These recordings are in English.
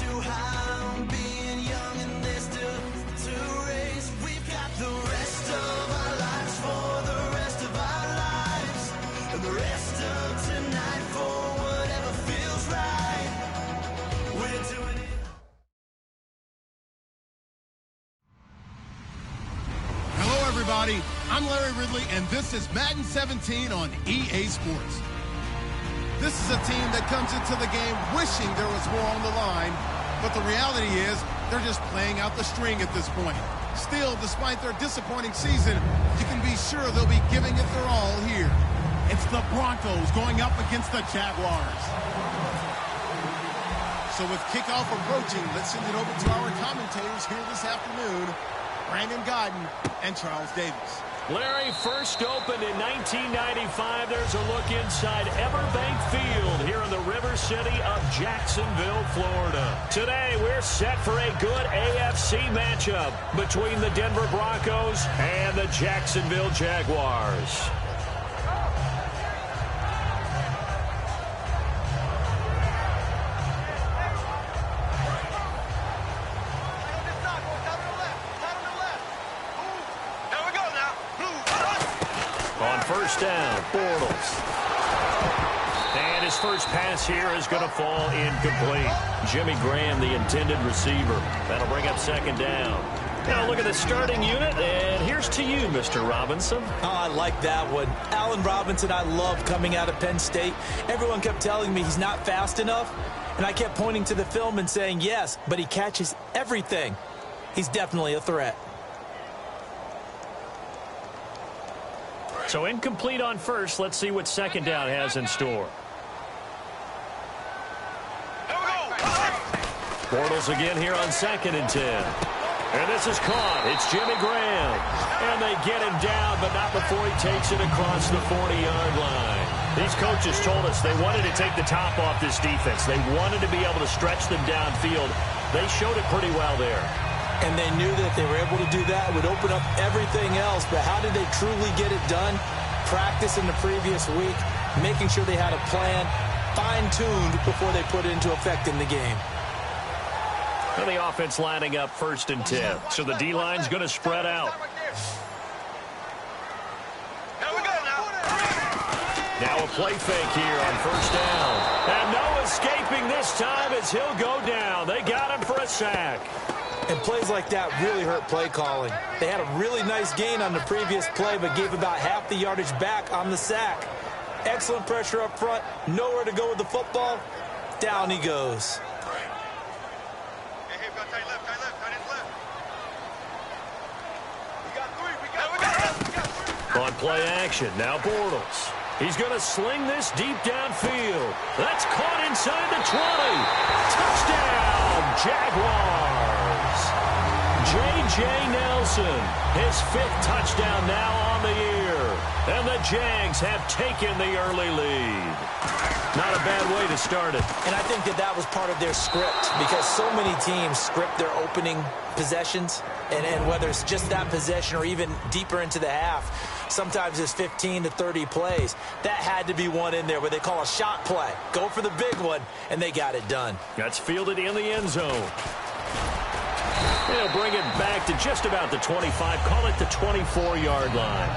too high on being young and there's still to race. We've got the rest of our lives for the rest of our lives, and the rest of tonight for whatever feels right. We're doing it. Hello, everybody. I'm Larry Ridley, and this is Madden 17 on EA Sports. This is a team that comes into the game wishing there was more on the line, but the reality is they're just playing out the string at this point. Still, despite their disappointing season, you can be sure they'll be giving it their all here. It's the Broncos going up against the Jaguars. So with kickoff approaching, let's send it over to our commentators here this afternoon, Brandon Godden and Charles Davis. Larry, first opened in 1995. There's a look inside Everbank Field here in the River City of Jacksonville, Florida. Today, we're set for a good AFC matchup between the Denver Broncos and the Jacksonville Jaguars. First down, Bortles. And his first pass here is going to fall incomplete. Jimmy Graham, the intended receiver. That'll bring up second down. Now look at the starting unit, and here's to you, Mr. Robinson. Oh, I like that one. Allen Robinson, I love coming out of Penn State. Everyone kept telling me he's not fast enough, and I kept pointing to the film and saying yes, but he catches everything. He's definitely a threat. So incomplete on first. Let's see what second down has in store. Bortles again here on 2nd and 10. And this is caught. It's Jimmy Graham. And they get him down, but not before he takes it across the 40-yard line. These coaches told us they wanted to take the top off this defense. They wanted to be able to stretch them downfield. They showed it pretty well there. And they knew that if they were able to do that, it would open up everything else. But how did they truly get it done? Practice in the previous week, making sure they had a plan, fine-tuned before they put it into effect in the game. And the offense lining up 1st and 10. So the D-line's going to spread out. Now a play fake here on 1st down. And no escaping this time as he'll go down. They got him for a sack. And plays like that really hurt play calling. They had a really nice gain on the previous play, but gave about half the yardage back on the sack. Excellent pressure up front. Nowhere to go with the football. Down he goes. On play action, now Bortles. He's going to sling this deep downfield. That's caught inside the 20. Touchdown, Jaguars. J.J. Nelson, his 5th touchdown now on the year. And the Jags have taken the early lead. Not a bad way to start it. And I think that that was part of their script, because so many teams script their opening possessions, and whether it's just that possession or even deeper into the half, sometimes it's 15 to 30 plays. That had to be one in there where they call a shot play. Go for the big one, and they got it done. That's fielded in the end zone. They'll bring it back to just about the 25. Call it the 24-yard line.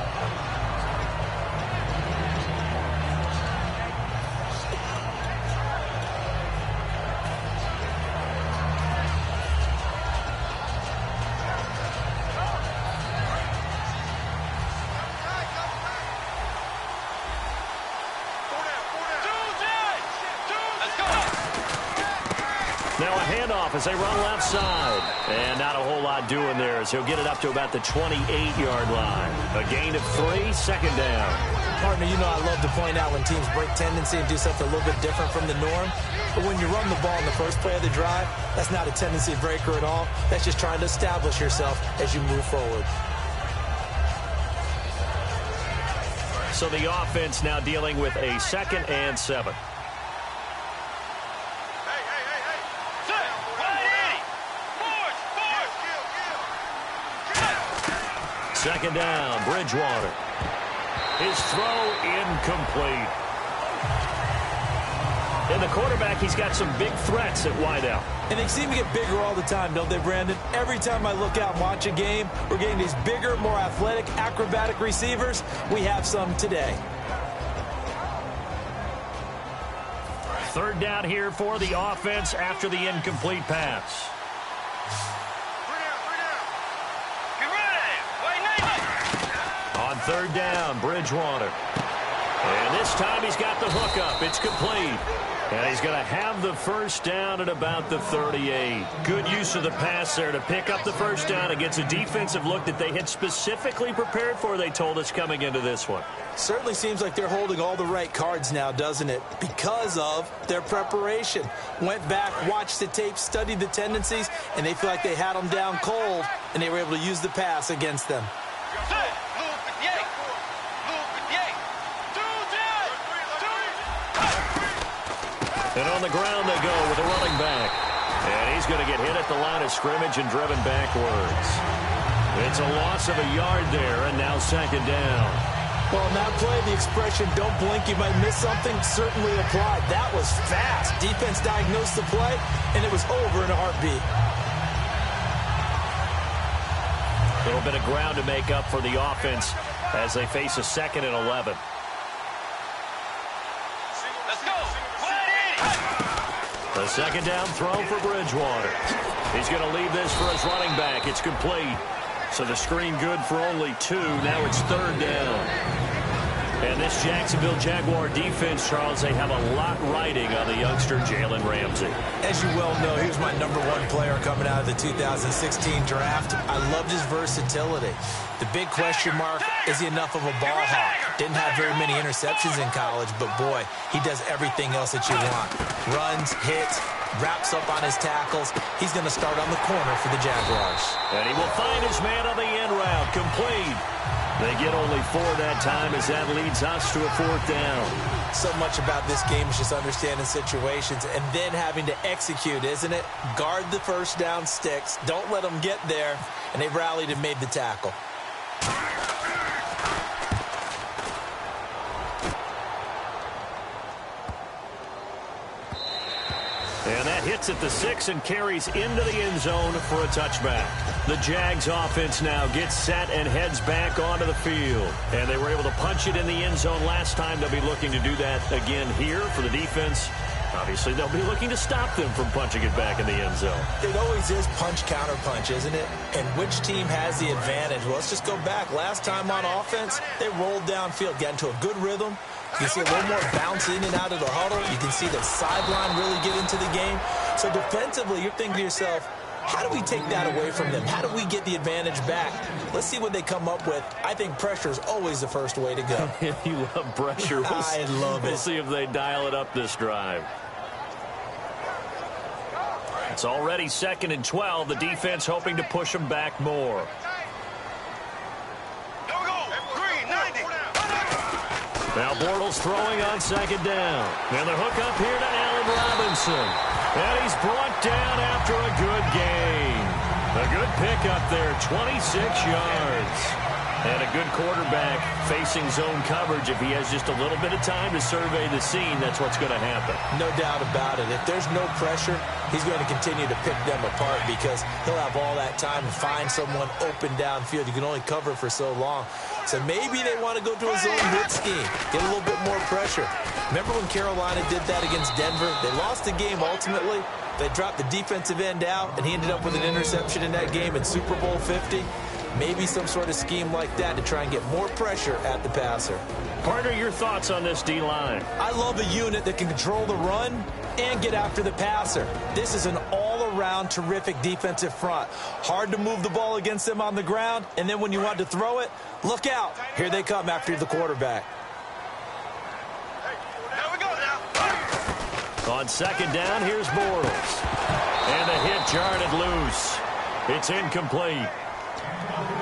Now a handoff as they run left side. And not a whole lot doing there as he'll get it up to about the 28-yard line. A gain of 3, 2nd down. Partner, you know I love to point out when teams break tendency and do something a little bit different from the norm. But when you run the ball in the first play of the drive, that's not a tendency breaker at all. That's just trying to establish yourself as you move forward. So the offense now dealing with a 2nd and 7. Second down, Bridgewater. His throw incomplete. And the quarterback, he's got some big threats at wideout. And they seem to get bigger all the time, don't they, Brandon? Every time I look out and watch a game, we're getting these bigger, more athletic, acrobatic receivers. We have some today. Third down here for the offense after the incomplete pass. On third down, Bridgewater. And this time he's got the hook up. It's complete. And he's going to have the first down at about the 38. Good use of the pass there to pick up the first down against a defensive look that they had specifically prepared for, they told us, coming into this one. Certainly seems like they're holding all the right cards now, doesn't it? Because of their preparation. Went back, watched the tape, studied the tendencies, and they feel like they had them down cold, and they were able to use the pass against them. And on the ground they go with a running back. And he's going to get hit at the line of scrimmage and driven backwards. It's a loss of a yard there, and now second down. Well, in that play, the expression, don't blink, you might miss something, certainly applied. That was fast. Defense diagnosed the play, and it was over in a heartbeat. A little bit of ground to make up for the offense as they face a 2nd and 11. The second down throw for Bridgewater. He's going to leave this for his running back. It's complete. So the screen good for only 2. Now it's third down. And this Jacksonville Jaguar defense, Charles, they have a lot riding on the youngster Jalen Ramsey. As you well know, he was my #1 player coming out of the 2016 draft. I loved his versatility. The big question mark, is he enough of a ball hawk? Didn't have very many interceptions in college, but boy, he does everything else that you want. Runs, hits, wraps up on his tackles. He's going to start on the corner for the Jaguars. And he will find his man on the end route, complete. They get only 4 that time as that leads us to a 4th down. So much about this game is just understanding situations and then having to execute, isn't it? Guard the first down sticks. Don't let them get there. And they rallied and made the tackle. And that hits at the 6 and carries into the end zone for a touchback. The Jags offense now gets set and heads back onto the field. And they were able to punch it in the end zone last time. They'll be looking to do that again here for the defense. Obviously, they'll be looking to stop them from punching it back in the end zone. It always is punch-counter-punch, isn't it? And which team has the advantage? Well, let's just go back. Last time on offense, they rolled downfield, got into a good rhythm. You can see a little more bounce in and out of the huddle. You can see the sideline really get into the game. So defensively, you're thinking to yourself, how do we take that away from them? How do we get the advantage back? Let's see what they come up with. I think pressure is always the first way to go. You love pressure. I love it. We'll see if they dial it up this drive. It's already 2nd and 12. The defense hoping to push them back more. Now Bortles throwing on 2nd down. And the hook up here to Allen Robinson. And he's brought down after a good gain. A good pickup there, 26 yards. And a good quarterback facing zone coverage. If he has just a little bit of time to survey the scene, that's what's going to happen. No doubt about it. If there's no pressure, he's going to continue to pick them apart because he'll have all that time to find someone open downfield. You can only cover for so long. So maybe they want to go to a zone blitz scheme, get a little bit more pressure. Remember when Carolina did that against Denver? They lost the game ultimately. They dropped the defensive end out, and he ended up with an interception in that game in Super Bowl 50. Maybe some sort of scheme like that to try and get more pressure at the passer. Partner, your thoughts on this D-line? I love a unit that can control the run and get after the passer. This is an all-around terrific defensive front. Hard to move the ball against them on the ground, and then when you want to throw it, look out. Here they come after the quarterback. On 2nd down, here's Bortles. And the hit jarred loose. It's incomplete.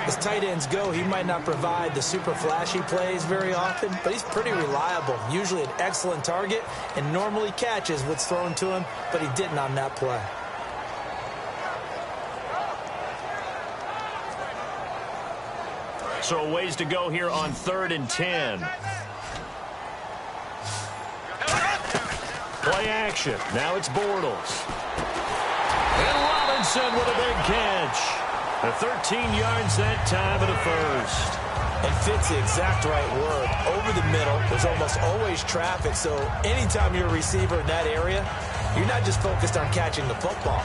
As tight ends go, he might not provide the super flashy plays very often, but he's pretty reliable. Usually an excellent target and normally catches what's thrown to him, but he didn't on that play. So a ways to go here on 3rd and 10. Play play action. Now it's Bortles. And Robinson with a big catch. 13 yards that time at a first. And fits the exact right word. Over the middle, there's almost always traffic, so anytime you're a receiver in that area, you're not just focused on catching the football.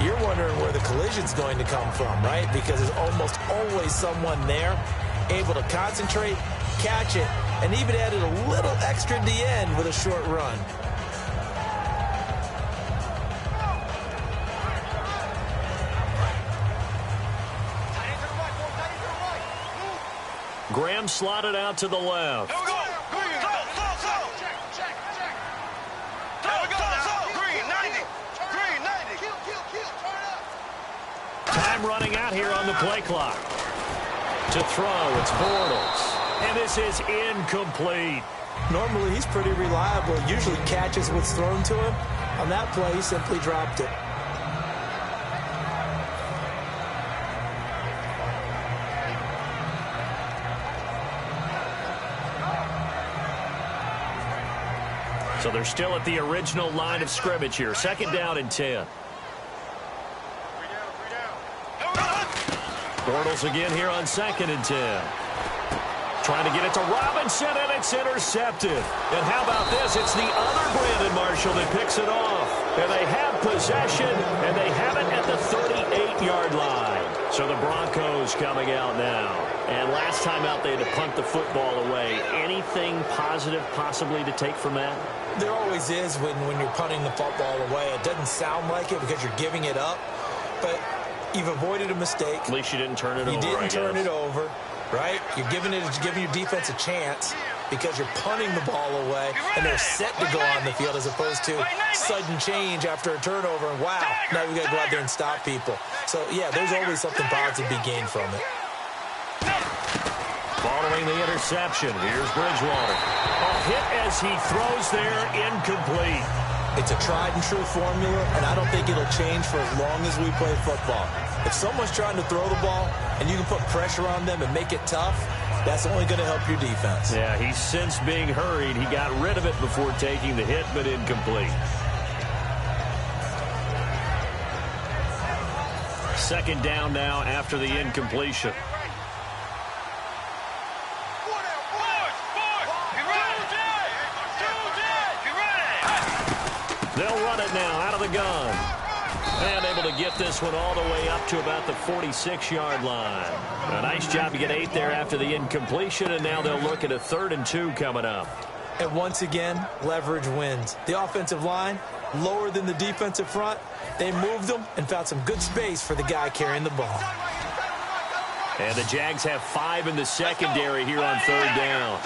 You're wondering where the collision's going to come from, right? Because there's almost always someone there able to concentrate, catch it, and even added a little extra at the end with a short run. Graham slotted out to the left. Here we go. Green. Go. Check. Here we go now. Green, 90. Green, 90. Kill. Turn up. Time running out here on the play clock. To throw, it's Bortles. And this is incomplete. Normally, he's pretty reliable. Usually catches what's thrown to him. On that play, he simply dropped it. So they're still at the original line of scrimmage here. 2nd down and 10. Bortles again here on 2nd and 10. Trying to get it to Robinson, and it's intercepted. And how about this? It's the other Brandon Marshall that picks it off. And they have possession, and they have it at the 38-yard line. So the Broncos coming out now. And last time out, they had to punt the football away. Anything positive possibly to take from that? There always is when you're punting the football away. It doesn't sound like it because you're giving it up, but you've avoided a mistake. At least you didn't turn it over. You didn't turn it over, right? You're giving your defense a chance because you're punting the ball away, and they're set to go on the field as opposed to sudden change after a turnover, and wow, now we've got to go out there and stop people. So, yeah, there's always something positive to be gained from it. Following the interception, here's Bridgewater. A hit as he throws there, incomplete. It's a tried-and-true formula, and I don't think it'll change for as long as we play football. If someone's trying to throw the ball and you can put pressure on them and make it tough, that's only going to help your defense. Yeah, he's since being hurried. He got rid of it before taking the hit, but incomplete. 2nd down now after the incompletion. They'll run it now out of the gun. And able to get this one all the way up to about the 46-yard line. A nice job to get 8 there after the incompletion, and now they'll look at a 3rd and 2 coming up. And once again, leverage wins. The offensive line, lower than the defensive front. They moved them and found some good space for the guy carrying the ball. And the Jags have 5 in the secondary here on 3rd down.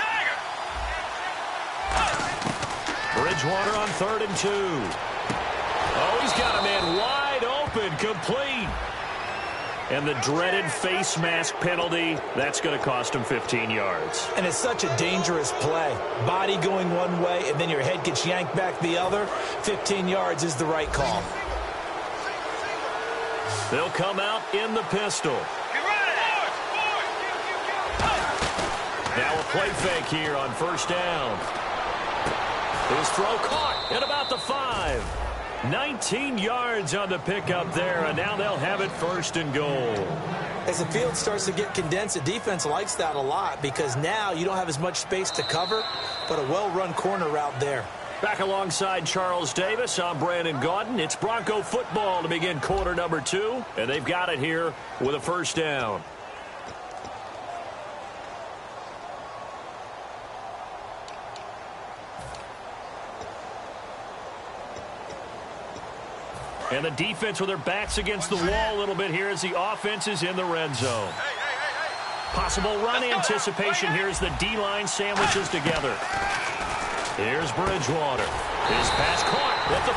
Bridgewater on 3rd and 2. Oh, he's got a man wide open, complete. And the dreaded face mask penalty, that's going to cost him 15 yards. And it's such a dangerous play. Body going one way, and then your head gets yanked back the other. 15 yards is the right call. They'll come out in the pistol. Now a play fake here on 1st down. His throw caught at about the 5. 19 yards on the pickup there, and now they'll have it 1st and goal. As the field starts to get condensed, the defense likes that a lot because now you don't have as much space to cover, but a well-run corner route there. Back alongside Charles Davis, I'm Brandon Gaudin. It's Bronco football to begin quarter number 2, and they've got it here with a 1st down. And the defense with their backs against the wall a little bit here as the offense is in the red zone. Possible run anticipation here as the D-line sandwiches together. Here's Bridgewater. His pass caught at the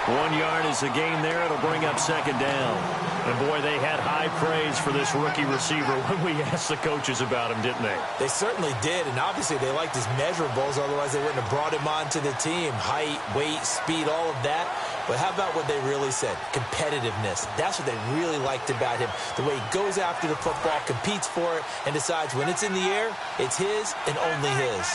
4. 1 yard is the gain there. It'll bring up 2nd down. And, boy, they had high praise for this rookie receiver when we asked the coaches about him, didn't they? They certainly did, and obviously they liked his measurables. Otherwise, they wouldn't have brought him onto the team. Height, weight, speed, all of that. But how about what they really said? Competitiveness. That's what they really liked about him. The way he goes after the football, competes for it, and decides when it's in the air, it's his and only his.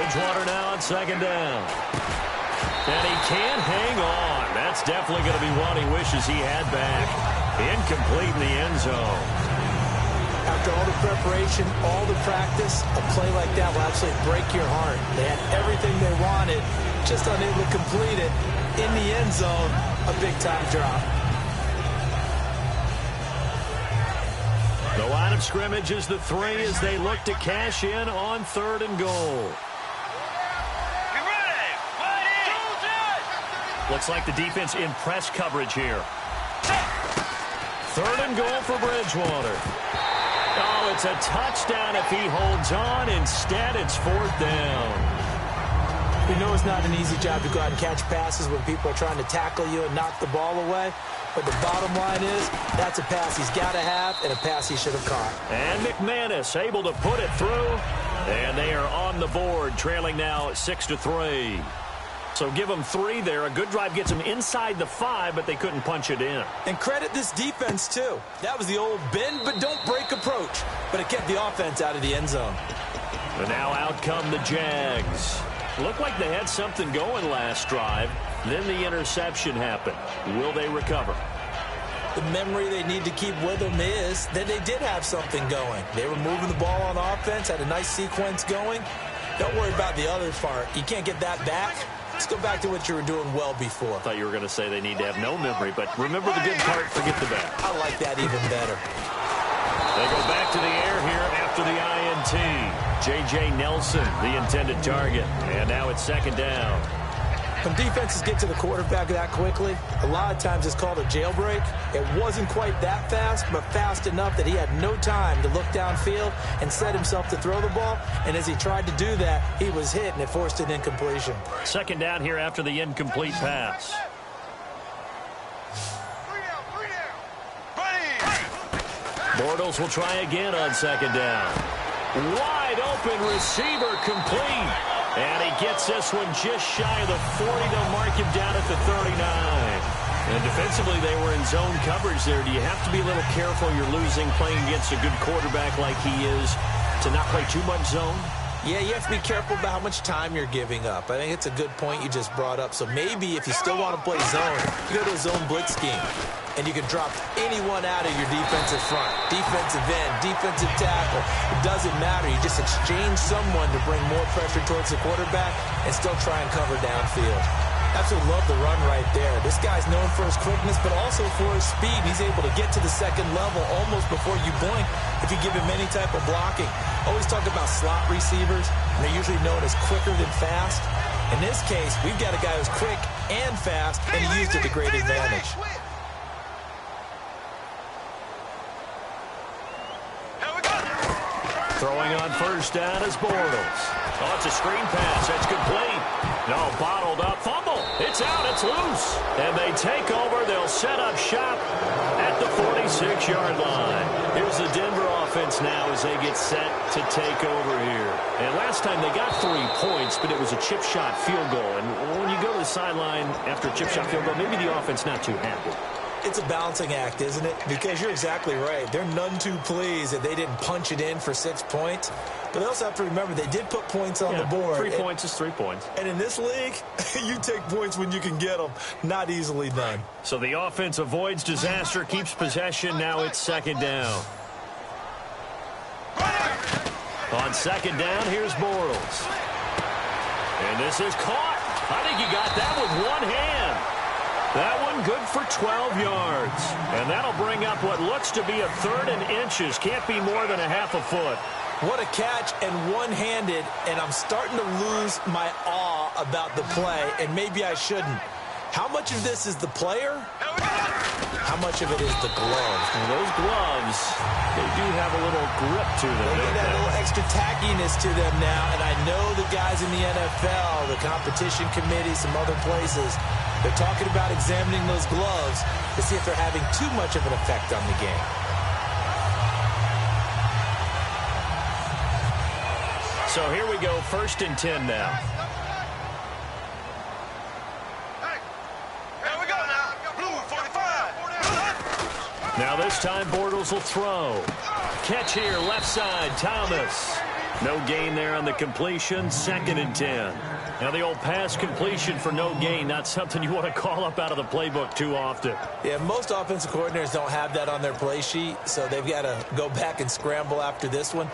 Bridgewater now on second down. And he can't hang on. That's definitely going to be one he wishes he had back. Incomplete in the end zone. After all the preparation, all the practice, a play like that will absolutely break your heart. They had everything they wanted, just unable to complete it. In the end zone, a big-time drop. The line of scrimmage is the 3 as they look to cash in on 3rd and goal. Get ready. Looks like the defense in press coverage here. 3rd and goal for Bridgewater. Oh, it's a touchdown if he holds on. Instead, it's 4th down. We know it's not an easy job to go out and catch passes when people are trying to tackle you and knock the ball away. But the bottom line is, that's a pass he's got to have and a pass he should have caught. And McManus able to put it through. And they are on the board, trailing now 6-3. So give them 3 there. A good drive gets them inside the 5, but they couldn't punch it in. And credit this defense, too. That was the old bend but don't break approach. But it kept the offense out of the end zone. And now out come the Jags. Looked like they had something going last drive. Then the interception happened. Will they recover? The memory they need to keep with them is that they did have something going. They were moving the ball on offense, had a nice sequence going. Don't worry about the other part. You can't get that back. Let's go back to what you were doing well before. I thought you were going to say they need to have no memory, but remember the good part, forget the bad. I like that even better. They go back to the air here after the INT. J.J. Nelson, the intended target. And now it's 2nd down. When defenses get to the quarterback that quickly, a lot of times it's called a jailbreak. It wasn't quite that fast, but fast enough that he had no time to look downfield and set himself to throw the ball. And as he tried to do that, he was hit, and it forced an incompletion. 2nd down here after the incomplete pass. Bortles will try again on 2nd down. Wide open receiver complete. And he gets this one just shy of the 40. They'll mark him down at the 39. And defensively, they were in zone coverage there. Do you have to be a little careful? You're losing playing against a good quarterback like he is to not play too much zone? Yeah, you have to be careful about how much time you're giving up. I think it's a good point you just brought up. So maybe if you still want to play zone, you go to a zone blitz scheme. And you can drop anyone out of your defensive front. Defensive end, defensive tackle. It doesn't matter. You just exchange someone to bring more pressure towards the quarterback and still try and cover downfield. Absolutely love the run right there. This guy's known for his quickness, but also for his speed. He's able to get to the 2nd level almost before you blink if you give him any type of blocking. Always talk about slot receivers, and they're usually known as quicker than fast. In this case, we've got a guy who's quick and fast, and he used it to great advantage. Throwing on 1st down is Bortles. Oh, it's a screen pass. That's complete. No, bottled up. Fumble. It's out. It's loose. And they take over. They'll set up shop at the 46-yard line. Here's the Denver offense now as they get set to take over here. And last time they got 3 points, but it was a chip shot field goal. And when you go to the sideline after a chip shot field goal, maybe the offense not too happy. It's a balancing act, isn't it? Because you're exactly right. They're none too pleased that they didn't punch it in for 6 points. But they also have to remember they did put points on the board. 3 points is 3 points. And in this league, you take points when you can get them. Not easily done. So the offense avoids disaster, keeps possession. Now it's 2nd down. On 2nd down, here's Bortles. And this is caught. I think he got that with one hand. That one good for 12 yards. And that'll bring up what looks to be a 3rd and inches. Can't be more than a half a foot. What a catch and one-handed, and I'm starting to lose my awe about the play, and maybe I shouldn't. How much of this is the player? How much of it is the gloves? And those gloves, they do have a little grip to them. They get that little extra tackiness to them now, and I know the guys in the NFL, the competition committee, some other places, they're talking about examining those gloves to see if they're having too much of an effect on the game. So here we go, 1st and 10 now. Hey, here we go now. Blue 45. Now this time Bortles will throw. Catch here, left side, Thomas. No gain there on the completion, 2nd and 10. Now the old pass completion for no gain, not something you want to call up out of the playbook too often. Yeah, most offensive coordinators don't have that on their play sheet, so they've got to go back and scramble after this one.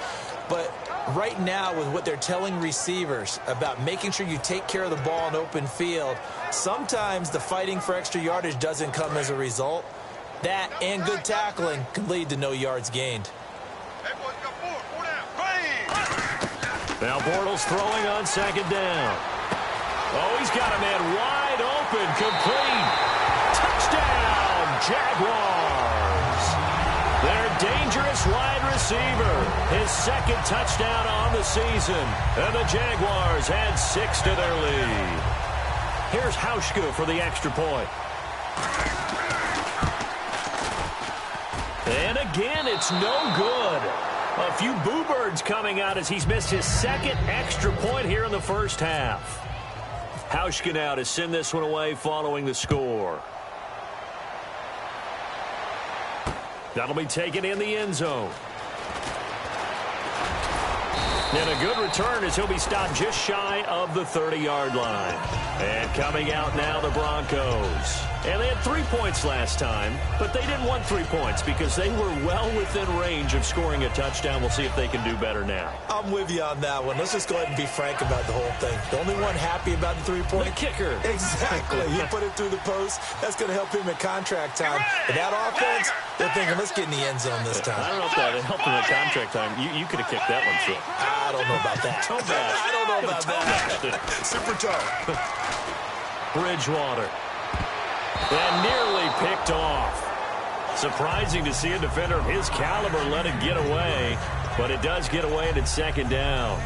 But right now, with what they're telling receivers about making sure you take care of the ball in open field, sometimes the fighting for extra yardage doesn't come as a result. That and good tackling can lead to no yards gained. Now Bortles throwing on 2nd down. Oh, he's got a man wide open, complete. Touchdown, Jaguars. Their dangerous wide receiver, his 2nd touchdown on the season. And the Jaguars add 6 to their lead. Here's Hauschka for the extra point. And again, it's no good. A few boo birds coming out as he's missed his 2nd extra point here in the first half. Hauschka now to send this one away following the score. That'll be taken in the end zone. And a good return as he'll be stopped just shy of the 30-yard line. And coming out now, the Broncos. And they had 3 points last time, but they didn't want 3 points because they were well within range of scoring a touchdown. We'll see if they can do better now. I'm with you on that one. Let's just go ahead and be frank about the whole thing. The only one happy about the 3-point? The kicker. Exactly. He put it through the post. That's going to help him at contract time. But that offense, they're thinking, let's get in the end zone this time. I don't know if that helped him at contract time. You could have kicked that one through. I don't know about that. I don't know about that. Super toe. Bridgewater. And nearly picked off. Surprising to see a defender of his caliber let it get away, but it does get away and it's 2nd down.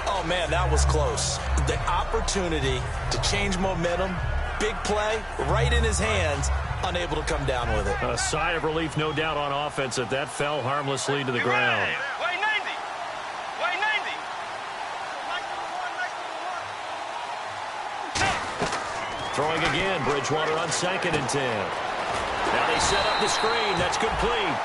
Oh, man, that was close. The opportunity to change momentum, big play, right in his hands, unable to come down with it. A sigh of relief, no doubt, on offense that that fell harmlessly to the ground. Throwing again, Bridgewater on 2nd and 10. Now they set up the screen. That's complete.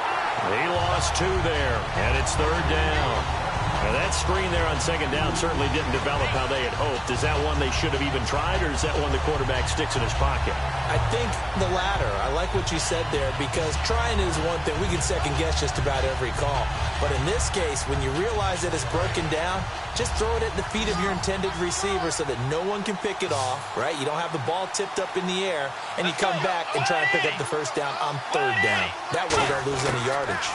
He lost 2 there, and it's 3rd down. Now that screen there on 2nd down certainly didn't develop how they had hoped. Is that one they should have even tried, or is that one the quarterback sticks in his pocket? I think the latter. I like what you said there, because trying is one thing. We can second-guess just about every call. But in this case, when you realize that it's broken down, just throw it at the feet of your intended receiver so that no one can pick it off, right? You don't have the ball tipped up in the air, and you come back and try to pick up the 1st down on 3rd down. That way you don't lose any yardage.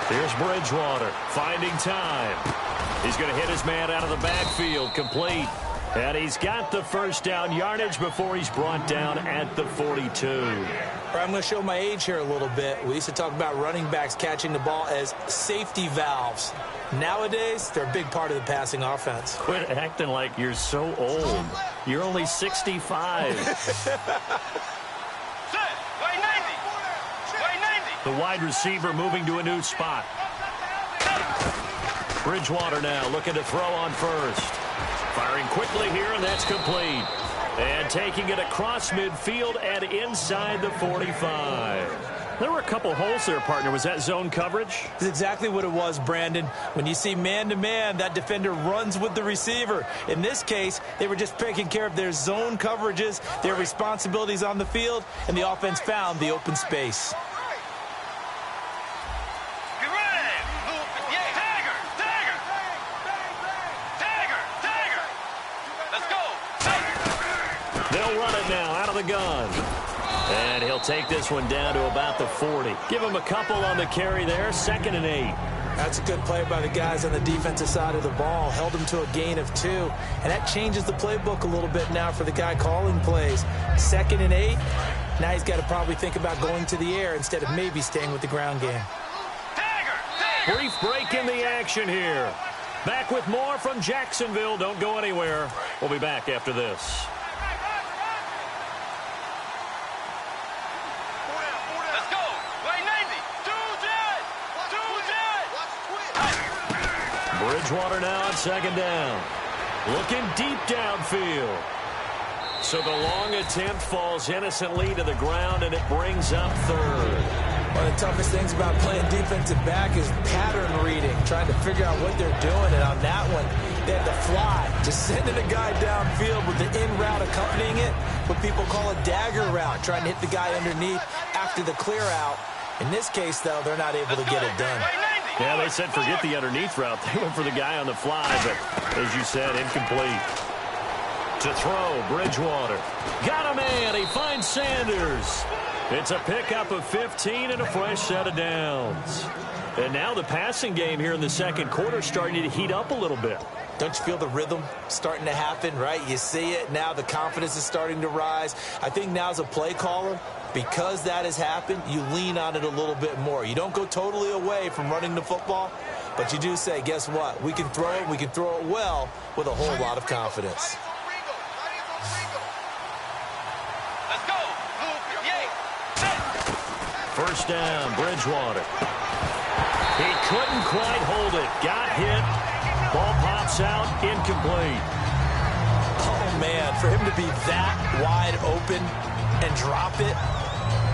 Here's Bridgewater finding time. He's going to hit his man out of the backfield, complete. And he's got the 1st down yardage before he's brought down at the 42. I'm going to show my age here a little bit. We used to talk about running backs catching the ball as safety valves. Nowadays, they're a big part of the passing offense. Quit acting like you're so old. You're only 65. The wide receiver moving to a new spot. Bridgewater now looking to throw on 1st. Firing quickly here, and that's complete. And taking it across midfield and inside the 45. There were a couple holes there, partner. Was that zone coverage? That's exactly what it was, Brandon. When you see man-to-man, that defender runs with the receiver. In this case, they were just taking care of their zone coverages, their responsibilities on the field, and the offense found the open space. They'll run it now out of the gun. And he'll take this one down to about the 40. Give him a couple on the carry there. 2nd and 8. That's a good play by the guys on the defensive side of the ball. Held him to a gain of 2. And that changes the playbook a little bit now for the guy calling plays. 2nd and 8. Now he's got to probably think about going to the air instead of maybe staying with the ground game. Brief break in the action here. Back with more from Jacksonville. Don't go anywhere. We'll be back after this. Bridgewater now on 2nd down. Looking deep downfield. So the long attempt falls innocently to the ground, and it brings up 3rd. One of the toughest things about playing defensive back is pattern reading, trying to figure out what they're doing. And on that one, they had to fly, just sending a guy downfield with the in route accompanying it, what people call a dagger route, trying to hit the guy underneath after the clear out. In this case, though, they're not able to get it done. Yeah, they said forget the underneath route. They went for the guy on the fly, but as you said, incomplete. To throw, Bridgewater. Got a man. He finds Sanders. It's a pickup of 15 and a fresh set of downs. And now the passing game here in the second quarter starting to heat up a little bit. Don't you feel the rhythm starting to happen, right? You see it. Now the confidence is starting to rise. I think now as a play caller, because that has happened, you lean on it a little bit more. You don't go totally away from running the football, but you do say, guess what? We can throw it. We can throw it well with a whole lot of confidence. Let's go. First down, Bridgewater. He couldn't quite hold it. Got hit. Ball pops out, incomplete. Oh, man, for him to be that wide open and drop it,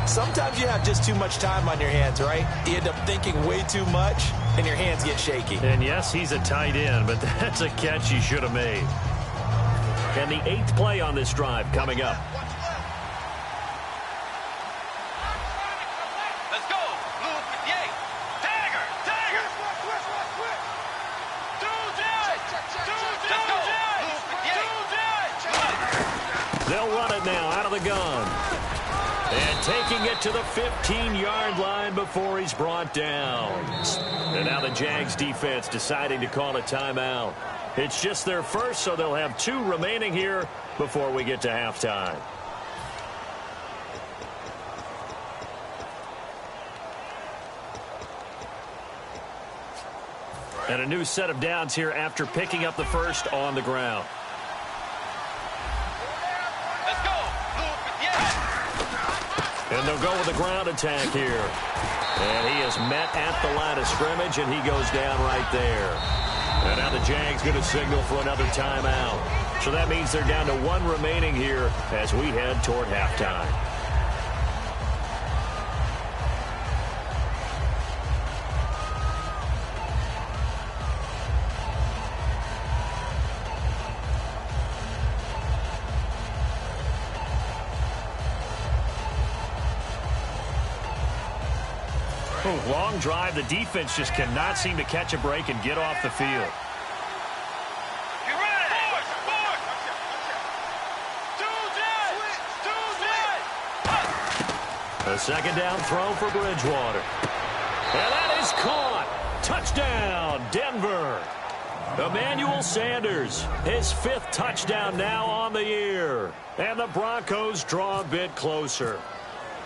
sometimes you have just too much time on your hands, right? You end up thinking way too much, and your hands get shaky. And yes, he's a tight end, but that's a catch he should have made. And the 8th play on this drive coming up. Let's go. Blue 58. Tiger. Tiger. Let's go. Blue 58. They'll run it now out of the gun. And taking it to the 15-yard line before he's brought down. And now the Jags defense deciding to call a timeout. It's just their first, so they'll have 2 remaining here before we get to halftime. And a new set of downs here after picking up the first on the ground. Let's go. Blue 58. And they'll go with a ground attack here. And he is met at the line of scrimmage, and he goes down right there. And now the Jags going to signal for another timeout. So that means they're down to 1 remaining here as we head toward halftime. Long drive. The defense just cannot seem to catch a break and get off the field. You ready? A second down throw for Bridgewater. And that is caught. Touchdown, Denver. Emmanuel Sanders, his 5th touchdown now on the year. And the Broncos draw a bit closer.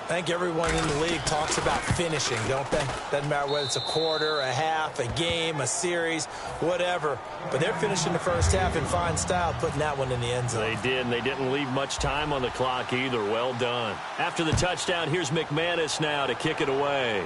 I think everyone in the league talks about finishing, don't they? Doesn't matter whether it's a quarter, a half, a game, a series, whatever. But they're finishing the first half in fine style, putting that one in the end zone. They did, and they didn't leave much time on the clock either. Well done. After the touchdown, here's McManus now to kick it away.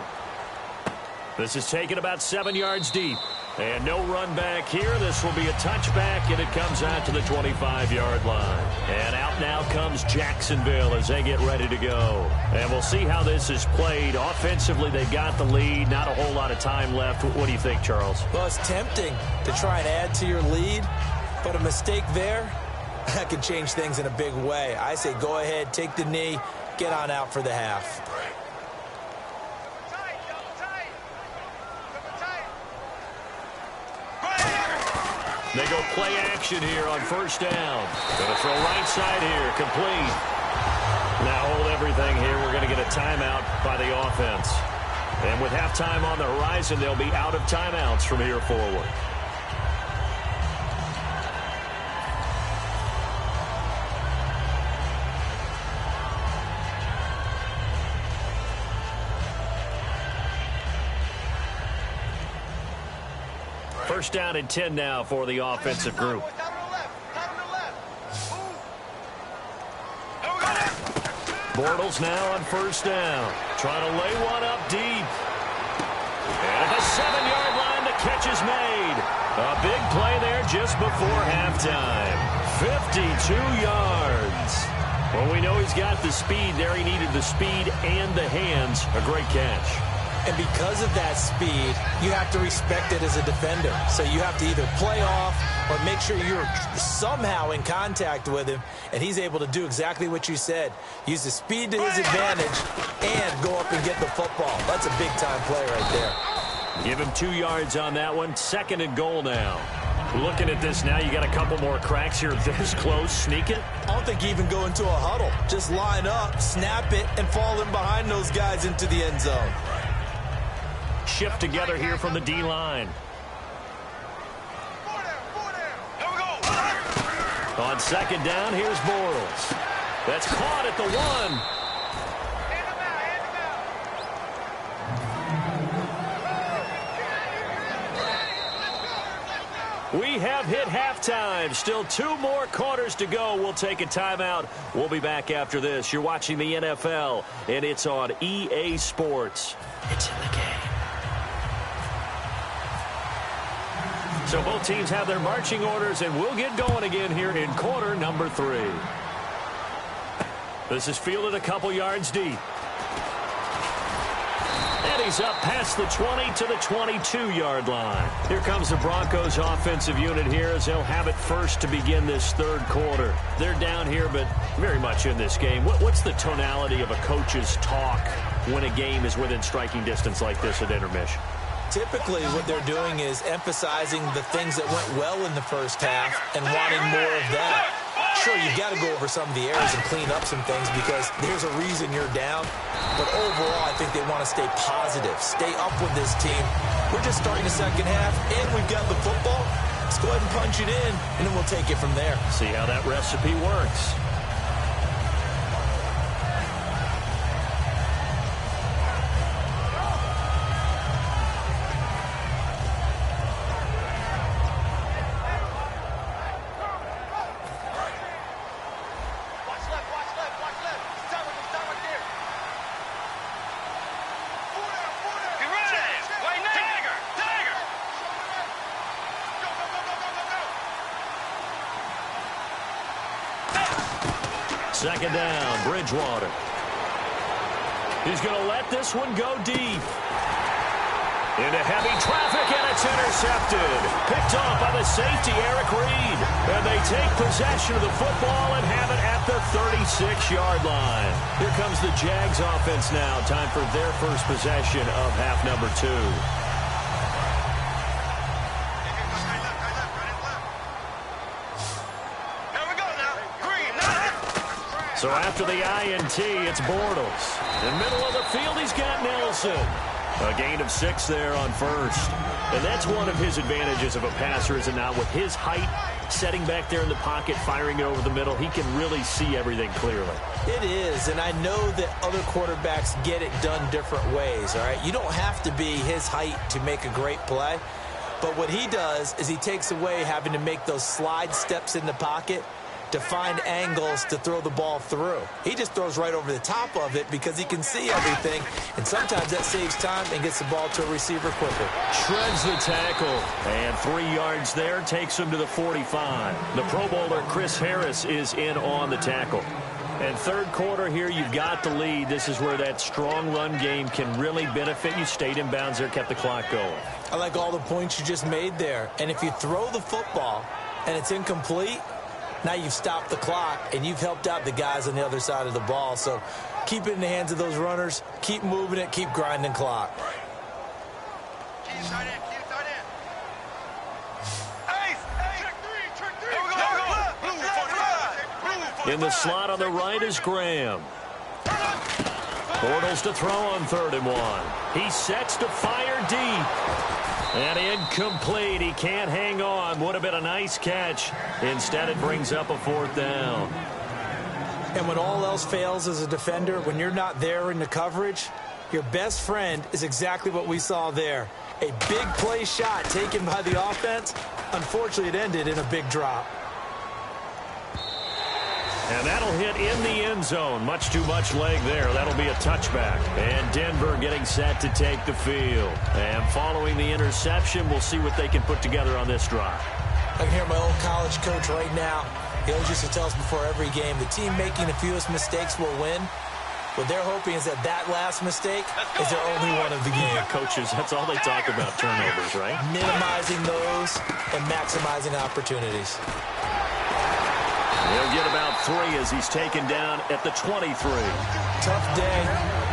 This is taken about 7 yards deep. And no run back here. This will be a touchback, and it comes out to the 25-yard line. And out now comes Jacksonville as they get ready to go. And we'll see how this is played. Offensively, they got the lead. Not a whole lot of time left. What do you think, Charles? Well, it's tempting to try and add to your lead, but a mistake there, that could change things in a big way. I say go ahead, take the knee, get on out for the half. They go play action here on first down. Going to throw right side here, complete. Now hold everything here. We're going to get a timeout by the offense. And with halftime on the horizon, they'll be out of timeouts from here forward. First down and 10 now for the offensive group. Bortles now on first down. Trying to lay one up deep. And at the 7-yard line, the catch is made. A big play there just before halftime. 52 yards. Well, we know he's got the speed there. He needed the speed and the hands. A great catch. And because of that speed, you have to respect it as a defender. So you have to either play off or make sure you're somehow in contact with him, and he's able to do exactly what you said. Use the speed to his advantage and go up and get the football. That's a big-time play right there. Give him 2 yards on that one. 2nd and goal now. Looking at this now, you got a couple more cracks here this close. Sneak it. I don't think you even go into a huddle. Just line up, snap it, and fall in behind those guys into the end zone. Shift together here from the D-line. On 2nd down, here's Bortles. That's caught at the 1. We have hit halftime. Still 2 more quarters to go. We'll take a timeout. We'll be back after this. You're watching the NFL, and it's on EA Sports. It's in the game. So both teams have their marching orders, and we'll get going again here in quarter number 3. This is fielded a couple yards deep. And he's up past the 20 to the 22-yard line. Here comes the Broncos offensive unit here as they'll have it first to begin this 3rd quarter. They're down here, but very much in this game. What's the tonality of a coach's talk when a game is within striking distance like this at intermission? Typically, what they're doing is emphasizing the things that went well in the first half and wanting more of that. Sure, you've got to go over some of the errors and clean up some things because there's a reason you're down. But overall, I think they want to stay positive, stay up with this team. We're just starting the 2nd half, and we've got the football. Let's go ahead and punch it in, and then we'll take it from there. See how that recipe works. Second down, Bridgewater. He's going to let this one go deep. Into heavy traffic, and it's intercepted. Picked off by the safety, Eric Reed. And they take possession of the football and have it at the 36-yard line. Here comes the Jags offense now. Time for their first possession of half number 2. So after the INT, it's Bortles. In the middle of the field, he's got Nelson. A gain of 6 there on 1st. And that's one of his advantages of a passer, is it not? With his height, setting back there in the pocket, firing it over the middle, he can really see everything clearly. It is, and I know that other quarterbacks get it done different ways, all right? You don't have to be his height to make a great play. But what he does is he takes away having to make those slide steps in the pocket to find angles to throw the ball through. He just throws right over the top of it because he can see everything, and sometimes that saves time and gets the ball to a receiver quicker. Shreds the tackle, and 3 yards there takes him to the 45. The Pro Bowler Chris Harris is in on the tackle. And 3rd quarter here, you've got the lead. This is where that strong run game can really benefit you. Stayed in bounds there, kept the clock going. I like all the points you just made there. And if you throw the football and it's incomplete, now you've stopped the clock, and you've helped out the guys on the other side of the ball. So keep it in the hands of those runners. Keep moving it. Keep grinding clock. In the slot on the right is Graham. Bortles to throw on 3rd and 1. He sets to fire deep. And incomplete. He can't hang on. Would have been a nice catch. Instead, it brings up a 4th down. And when all else fails as a defender, when you're not there in the coverage, your best friend is exactly what we saw there. A big play shot taken by the offense. Unfortunately, it ended in a big drop. And that'll hit in the end zone. Much too much leg there. That'll be a touchback. And Denver getting set to take the field. And following the interception, we'll see what they can put together on this drive. I can hear my old college coach right now. He always used to tell us before every game, the team making the fewest mistakes will win. What they're hoping is that last mistake is their only one of the game. Yeah, coaches, that's all they talk about, turnovers, right? Minimizing those and maximizing opportunities. He'll get about 3 as he's taken down at the 23. Tough day,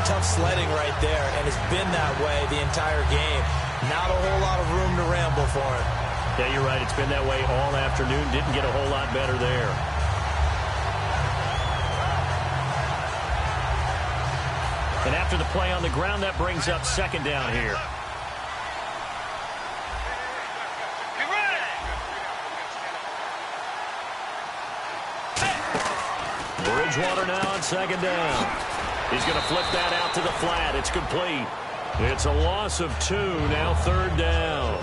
tough sledding right there, and it's been that way the entire game. Not a whole lot of room to ramble for him. Yeah, you're right. It's been that way all afternoon. Didn't get a whole lot better there. And after the play on the ground, that brings up second down here. Bridgewater now on second down. He's going to flip that out to the flat. It's complete. It's a loss of 2, now third down.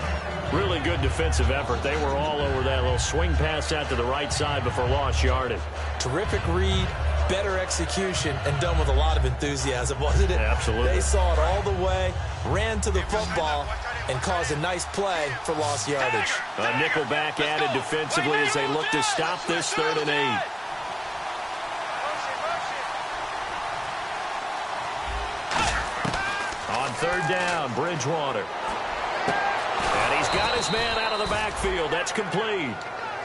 Really good defensive effort. They were all over that little swing pass out to the right side before lost yardage. Terrific read, better execution, and done with a lot of enthusiasm, wasn't it? Absolutely. They saw it all the way, ran to the football, and caused a nice play for lost yardage. A nickel back added defensively as they look to stop this 3rd and 8. On third down, Bridgewater. And he's got his man out of the backfield. That's complete.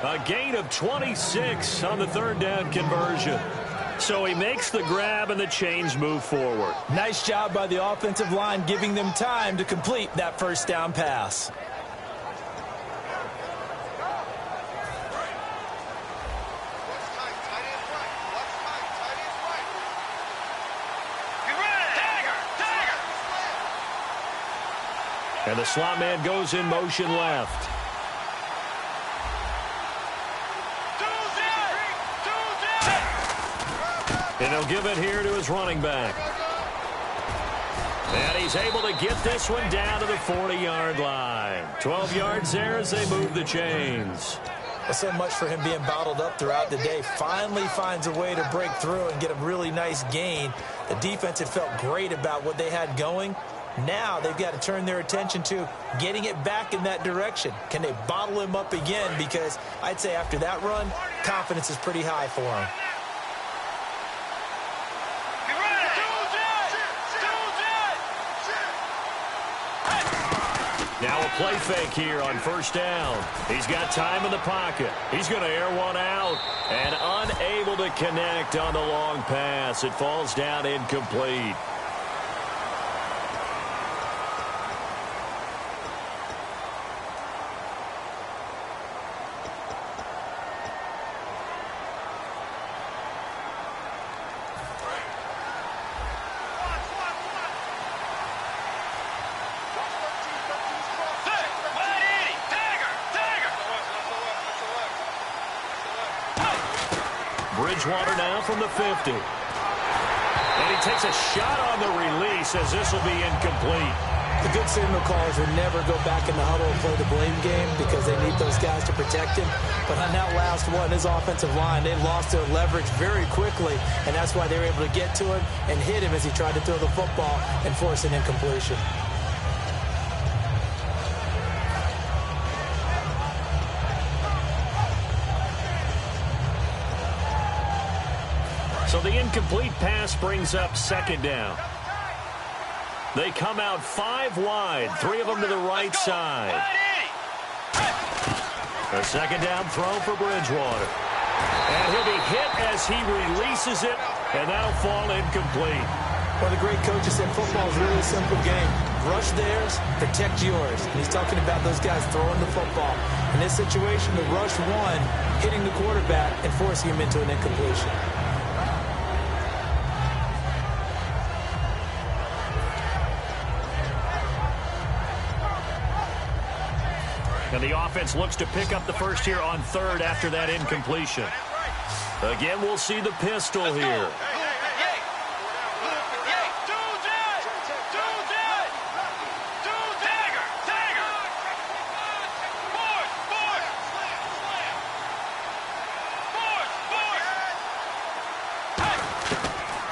A gain of 26 on the 3rd down conversion. So he makes the grab and the chains move forward. Nice job by the offensive line giving them time to complete that first down pass. And the slot man goes in motion left. And he'll give it here to his running back. And he's able to get this one down to the 40-yard line. 12 yards there as they move the chains. Well, so much for him being bottled up throughout the day. Finally finds a way to break through and get a really nice gain. The defense had felt great about what they had going. Now they've got to turn their attention to getting it back in that direction. Can they bottle him up again? Because I'd say after that run, confidence is pretty high for him. Now a play fake here on first down. He's got time in the pocket. He's going to air one out and unable to connect on the long pass. It falls down incomplete. Bridgewater now from the 50. And he takes a shot on the release as this will be incomplete. The good signal callers will never go back in the huddle and play the blame game because they need those guys to protect him. But on that last one, his offensive line, they lost their leverage very quickly, and that's why they were able to get to him and hit him as he tried to throw the football and force an incompletion. So the incomplete pass brings up second down. They come out 5 wide, 3 of them to the right side. A second down throw for Bridgewater. And he'll be hit as he releases it, and that'll fall incomplete. Well, the great coach said football is really a simple game. Rush theirs, protect yours. And he's talking about those guys throwing the football. In this situation, the rush one, hitting the quarterback and forcing him into an incompletion. And the offense looks to pick up the first here on third after that incompletion. Again, we'll see the pistol here.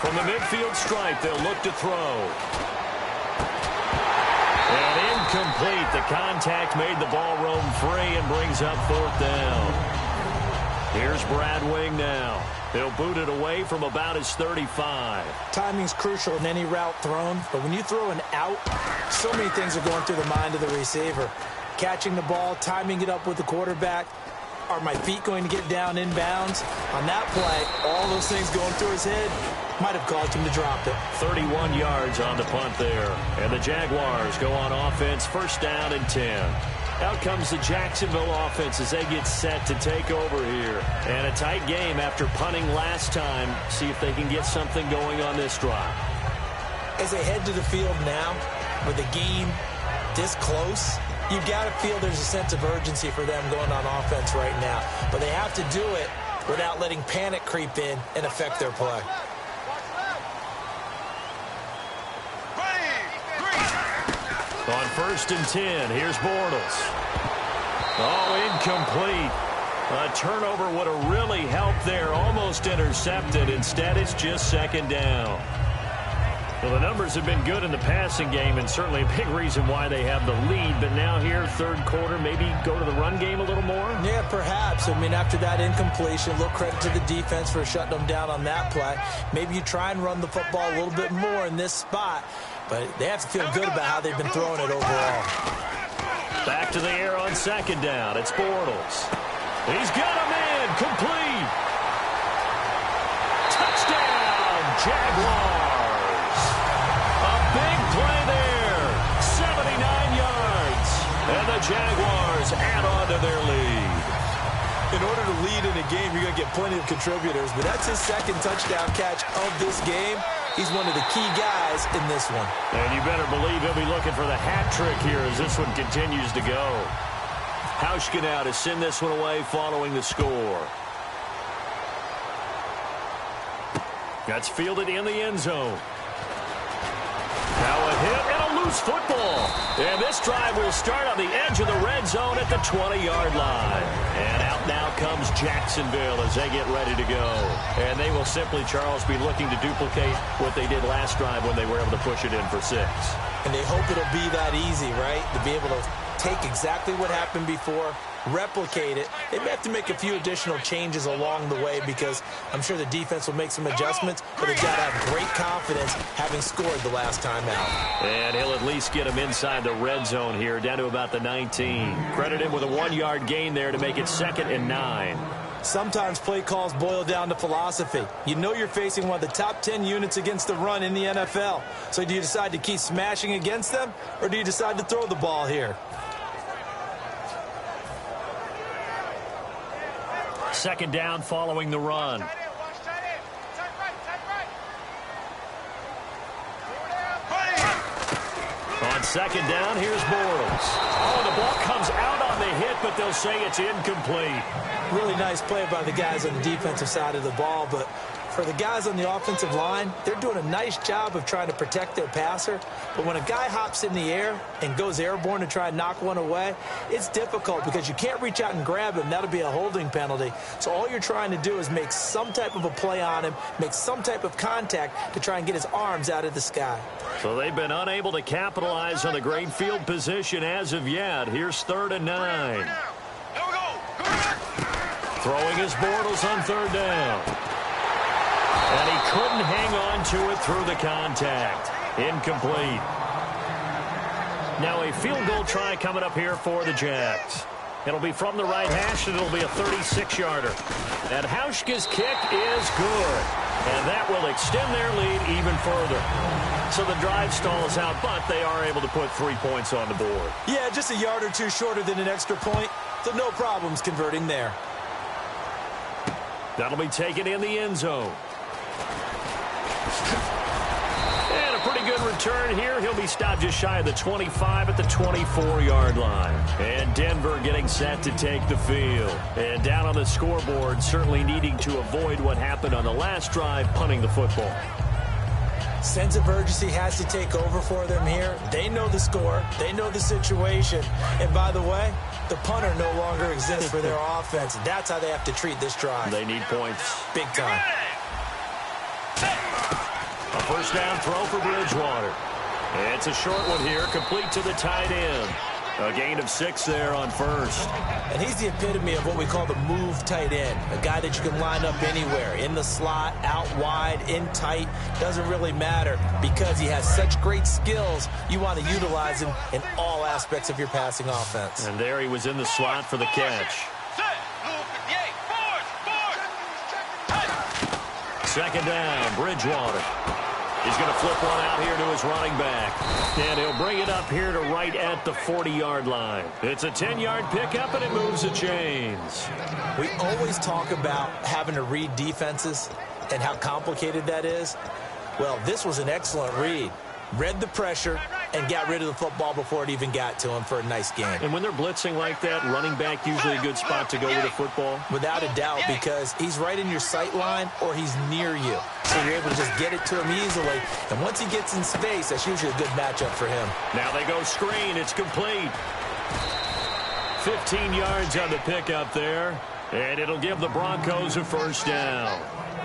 From the midfield stripe, they'll look to throw. And incomplete. The contact made the ball roam free and brings up 4th down. Here's Brad Wing now. He'll boot it away from about his 35. Timing's crucial in any route thrown, but when you throw an out, so many things are going through the mind of the receiver. Catching the ball, timing it up with the quarterback. Are my feet going to get down inbounds? On that play, all those things going through his head might have caused him to drop it. 31 yards on the punt there. And the Jaguars go on offense, first down and 10. Out comes the Jacksonville offense as they get set to take over here. And a tight game after punting last time. See if they can get something going on this drive. As they head to the field now, with the game this close, you've got to feel there's a sense of urgency for them going on offense right now. But they have to do it without letting panic creep in and affect their play. On first and 10, here's Bortles. Oh, incomplete. A turnover would have really helped there. Almost intercepted. Instead, it's just second down. Well, the numbers have been good in the passing game, and certainly a big reason why they have the lead. But now here, third quarter, maybe go to the run game a little more? Yeah, perhaps. I mean, after that incompletion, a little credit to the defense for shutting them down on that play. Maybe you try and run the football a little bit more in this spot. But they have to feel good about how they've been throwing it overall. Back to the air on second down. It's Bortles. He's got him in. Complete. Touchdown, Jaguars. A big play there. 79 yards. And the Jaguars add on to their lead. In order to lead in a game, you're going to get plenty of contributors. But that's his second touchdown catch of this game. He's one of the key guys in this one. And you better believe he'll be looking for the hat trick here as this one continues to go. Hauschka now to send this one away following the score. That's fielded in the end zone. Now a hit and a loose football. And this drive will start on the edge of the red zone at the 20-yard line. And out now comes Jacksonville as they get ready to go. And they will simply, Charles, be looking to duplicate what they did last drive when they were able to push it in for 6. And they hope it'll be that easy, right? To be able to take exactly what happened before, replicate it. They may have to make a few additional changes along the way because I'm sure the defense will make some adjustments, but they've got to have great confidence having scored the last time out. And he'll at least get him inside the red zone here, down to about the 19. Credit him with a 1-yard gain there to make it 2nd and 9. Sometimes play calls boil down to philosophy. You know you're facing one of the top 10 units against the run in the NFL. So do you decide to keep smashing against them, or do you decide to throw the ball here? Second down following the run. On second down, here's Bortles. Oh, the ball comes out on the hit, but they'll say it's incomplete. Really nice play by the guys on the defensive side of the ball, but for the guys on the offensive line, they're doing a nice job of trying to protect their passer. But when a guy hops in the air and goes airborne to try and knock one away, it's difficult because you can't reach out and grab him. That'll be a holding penalty. So all you're trying to do is make some type of a play on him, make some type of contact to try and get his arms out of the sky. So they've been unable to capitalize on the great field position as of yet. Here's 3rd and 9. Throwing his Bortles on 3rd down. And he couldn't hang on to it through the contact. Incomplete. Now a field goal try coming up here for the Jags. It'll be from the right hash, and it'll be a 36-yarder. And Hauschka's kick is good. And that will extend their lead even further. So the drive stalls out, but they are able to put 3 points on the board. Yeah, just a yard or two shorter than an extra point, so no problems converting there. That'll be taken in the end zone. And a pretty good return here. He'll be stopped just shy of the 25 at the 24-yard line. And Denver getting set to take the field. And down on the scoreboard, certainly needing to avoid what happened on the last drive, punting the football. Sense of urgency has to take over for them here. They know the score. They know the situation. And by the way, the punter no longer exists for their offense. That's how they have to treat this drive. They need points. Big time. A first down throw for Bridgewater. It's a short one here, complete to the tight end. A gain of 6 there on first. And he's the epitome of what we call the move tight end. A guy that you can line up anywhere. In the slot, out wide, in tight. Doesn't really matter because he has such great skills. You want to utilize him in all aspects of your passing offense. And there he was in the slot for the catch. Second down, Bridgewater. He's going to flip one out here to his running back. And he'll bring it up here to right at the 40-yard line. It's a 10-yard pickup, and it moves the chains. We always talk about having to read defenses and how complicated that is. Well, this was an excellent read. Read the pressure and got rid of the football before it even got to him for a nice game. And when they're blitzing like that, running back usually a good spot to go with the football? Without a doubt, because he's right in your sight line or he's near you. So you're able to just get it to him easily. And once he gets in space, that's usually a good matchup for him. Now they go screen. It's complete. 15 yards on the pickup there. And it'll give the Broncos a first down.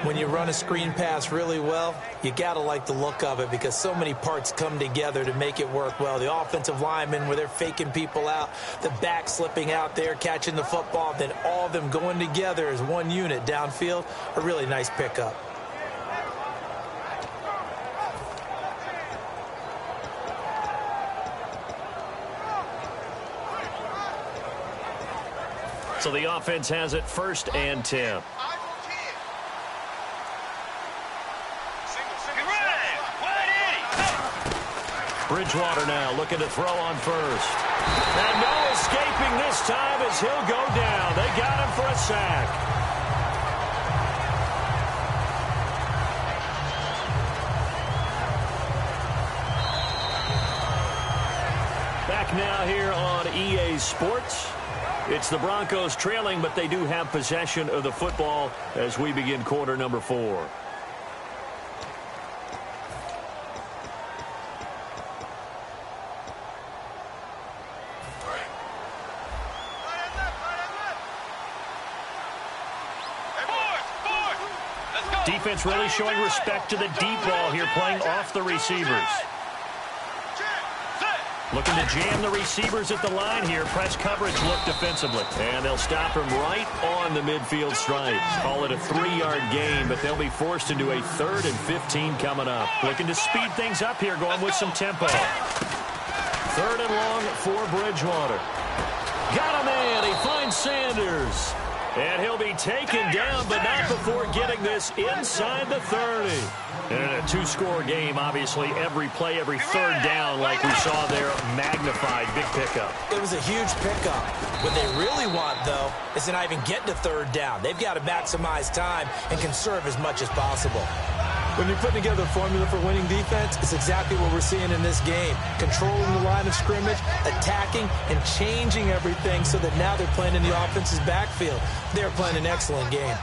When you run a screen pass really well, you got to like the look of it because so many parts come together to make it work well. The offensive linemen, where they're faking people out, the back slipping out there, catching the football, then all of them going together as one unit downfield, a really nice pickup. So the offense has it 1st and 10. Bridgewater now looking to throw on first. And no escaping this time as he'll go down. They got him for a sack. Back now here on EA Sports. It's the Broncos trailing, but they do have possession of the football as we begin quarter number 4. Defense really showing respect to the deep ball here, playing off the receivers. Looking to jam the receivers at the line here. Press coverage look defensively. And they'll stop him right on the midfield stripe. Call it a 3-yard gain, but they'll be forced into a 3rd and 15 coming up. Looking to speed things up here, going with some tempo. 3rd and long for Bridgewater. Got him in. He finds Sanders. And he'll be taken down, but not before getting this inside the 30. And in a 2-score game, obviously, every play, every 3rd down, like we saw there, magnified. Big pickup. It was a huge pickup. What they really want, though, is to not even get to 3rd down. They've got to maximize time and conserve as much as possible. When you're putting together a formula for winning defense, it's exactly what we're seeing in this game. Controlling the line of scrimmage, attacking, and changing everything so that now they're playing in the offense's backfield. They're playing an excellent game.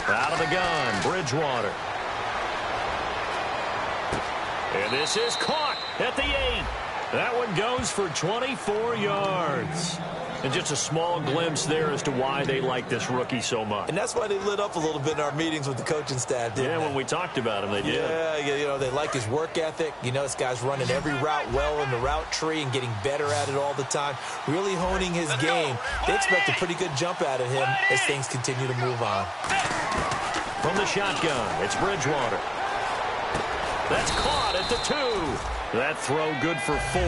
Out of the gun, Bridgewater. And this is caught at the 8. That one goes for 24 yards. And just a small glimpse there as to why they like this rookie so much. And that's why they lit up a little bit in our meetings with the coaching staff, didn't they? When we talked about him, they did. Yeah, you know, they like his work ethic. You know, this guy's running every route well in the route tree and getting better at it all the time. Really honing his game. They expect a pretty good jump out of him as things continue to move on. From the shotgun, it's Bridgewater. That's caught at the 2. That throw good for 4.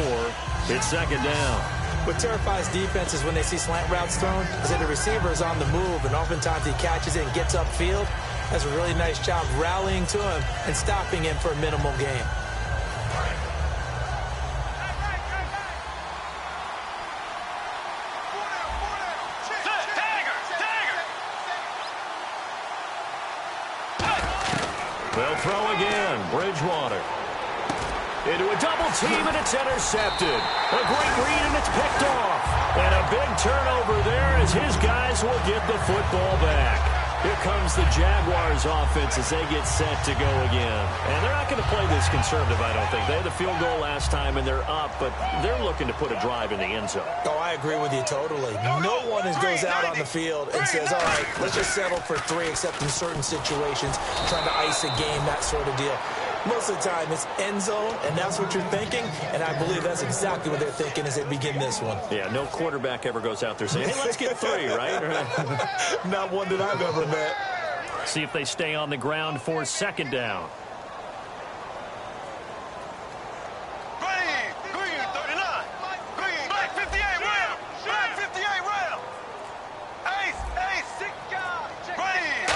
It's 2nd down. What terrifies defenses when they see slant routes thrown is that the receiver is on the move, and oftentimes he catches it and gets upfield. Does a really nice job rallying to him and stopping him for a minimal gain. They'll throw again. Bridgewater. Into a double team, and it's intercepted. A great read, and it's picked off. And a big turnover there as his guys will get the football back. Here comes the Jaguars offense as they get set to go again. And they're not going to play this conservative, I don't think. They had the field goal last time, and they're up, but they're looking to put a drive in the end zone. Oh, I agree with you totally. No one goes out on the field and says, all right, let's just settle for 3, except in certain situations, trying to ice a game, that sort of deal. Most of the time, it's end zone, and that's what you're thinking, and I believe that's exactly what they're thinking as they begin this one. Yeah, no quarterback ever goes out there saying, hey, let's get 3, right? Not one that I've ever met. See if they stay on the ground for second down. Green, 39. Green, black 58 round. Black 58 round. Ace, 6 guys. Green.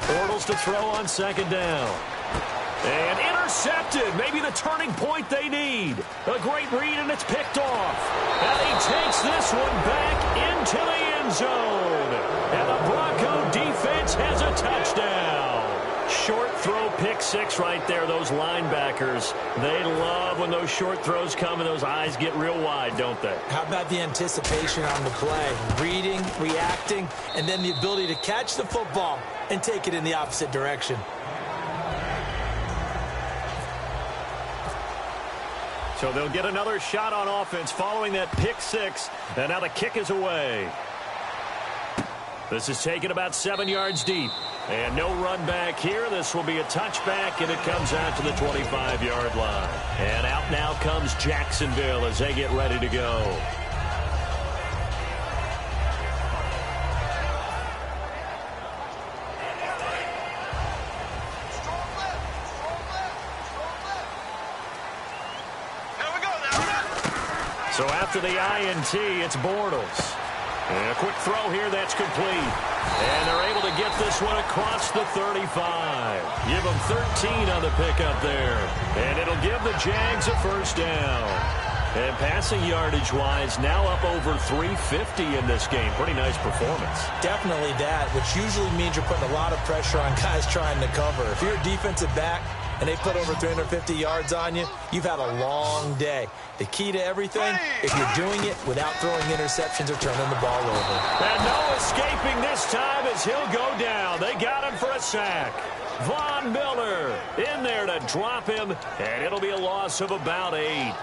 Bortles to throw on second down. And intercepted. Maybe the turning point they need. A great read, and it's picked off. And he takes this one back into the end zone. And the Bronco defense has a touchdown. Short throw, pick 6 right there. Those linebackers, they love when those short throws come and those eyes get real wide, don't they? How about the anticipation on the play? Reading, reacting, and then the ability to catch the football and take it in the opposite direction. So they'll get another shot on offense following that pick 6. And now the kick is away. This is taken about 7 yards deep. And no run back here. This will be a touchback, and it comes out to the 25-yard line. And out now comes Jacksonville as they get ready to go. So after the INT, it's Bortles. And a quick throw here that's complete. And they're able to get this one across the 35. Give them 13 on the pickup there. And it'll give the Jags a first down. And passing yardage-wise, now up over 350 in this game. Pretty nice performance. Definitely that, which usually means you're putting a lot of pressure on guys trying to cover. If you're a defensive back and they put over 350 yards on you, you've had a long day. The key to everything, if you're doing it without throwing interceptions or turning the ball over. And no escaping this time as he'll go down. They got him for a sack. Von Miller in there to drop him, and it'll be a loss of about 8.